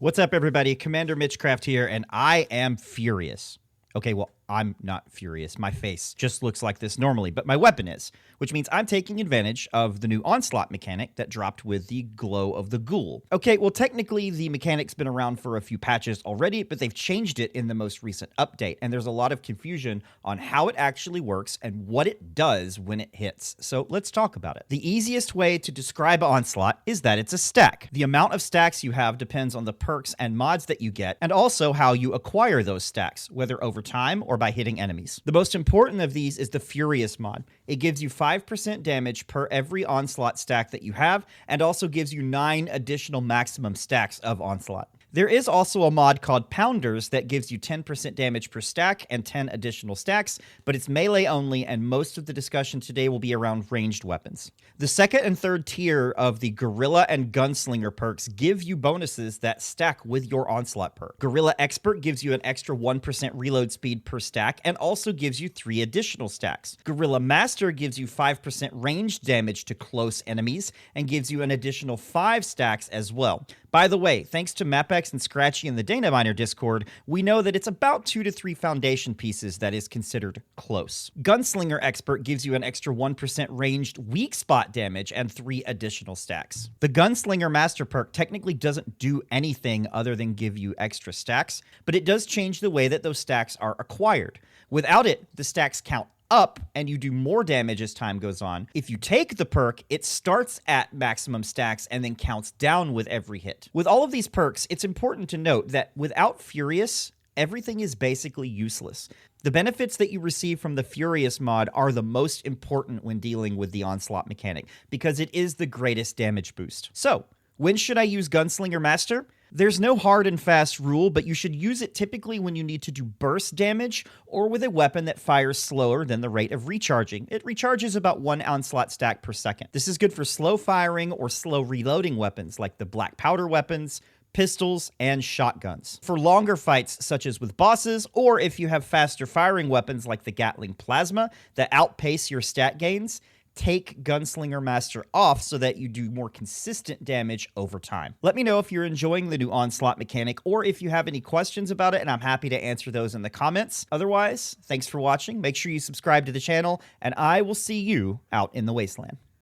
What's up, everybody? Commander Mitchcraft here, and I am furious. Okay, well, I'm not furious. My face just looks like this normally, but my weapon is, which means I'm taking advantage of the new Onslaught mechanic that dropped with the Glow of the Ghoul. Okay, well, technically, the mechanic's been around for a few patches already, but they've changed it in the most recent update, and there's a lot of confusion on how it actually works and what it does when it hits. So let's talk about it. The easiest way to describe Onslaught is that it's a stack. The amount of stacks you have depends on the perks and mods that you get, and also how you acquire those stacks, whether over time or by hitting enemies. The most important of these is the Furious mod. It gives you 5% damage per every Onslaught stack that you have, and also gives you 9 additional maximum stacks of Onslaught. There is also a mod called Pounders that gives you 10% damage per stack and 10 additional stacks, but it's melee only, and most of the discussion today will be around ranged weapons. The second and third tier of the Guerrilla and Gunslinger perks give you bonuses that stack with your Onslaught perk. Guerrilla Expert gives you an extra 1% reload speed per stack and also gives you 3 additional stacks. Guerrilla Master gives you 5% ranged damage to close enemies and gives you an additional 5 stacks as well. By the way, thanks to MapX and Scratchy in the Data Miner Discord, we know that it's about 2 to 3 foundation pieces that is considered close. Gunslinger Expert gives you an extra 1% ranged weak spot damage and 3 additional stacks. The Gunslinger Master perk technically doesn't do anything other than give you extra stacks, but it does change the way that those stacks are acquired. Without it, the stacks count up and you do more damage as time goes on. If you take the perk, it starts at maximum stacks and then counts down with every hit. With all of these perks, it's important to note that without Furious, everything is basically useless. The benefits that you receive from the Furious mod are the most important when dealing with the Onslaught mechanic, because it is the greatest damage boost. So, when should I use Gunslinger Master? There's no hard and fast rule, but you should use it typically when you need to do burst damage or with a weapon that fires slower than the rate of recharging. It recharges about 1 Onslaught stack per second. This is good for slow firing or slow reloading weapons like the black powder weapons, pistols, and shotguns. For longer fights, such as with bosses, or if you have faster firing weapons like the Gatling Plasma that outpace your stat gains, take Gunslinger Master off so that you do more consistent damage over time. Let me know if you're enjoying the new Onslaught mechanic or if you have any questions about it, and I'm happy to answer those in the comments. Otherwise, thanks for watching. Make sure you subscribe to the channel, and I will see you out in the wasteland.